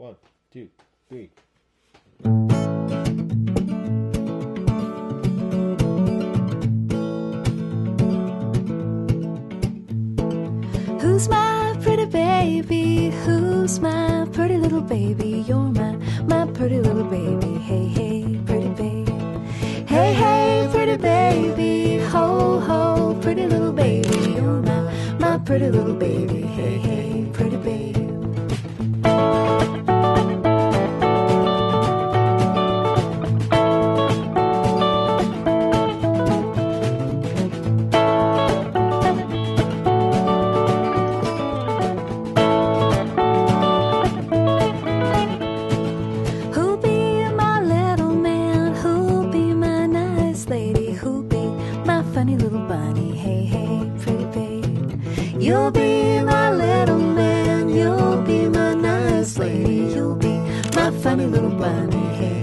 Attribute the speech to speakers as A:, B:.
A: One, two, three.
B: Who's my pretty baby? Who's my pretty little baby? You're my pretty little baby. Hey, hey, pretty baby. Hey, hey, pretty baby. Ho, ho, pretty little baby. You're my pretty little baby. Hey, hey, pretty baby. Who'll be my little man? Who'll be my nice lady? Who'll be my funny little bunny? Hey, hey, pretty babe. You'll be my little man. You'll be my nice lady. You'll be my funny little bunny. Hey,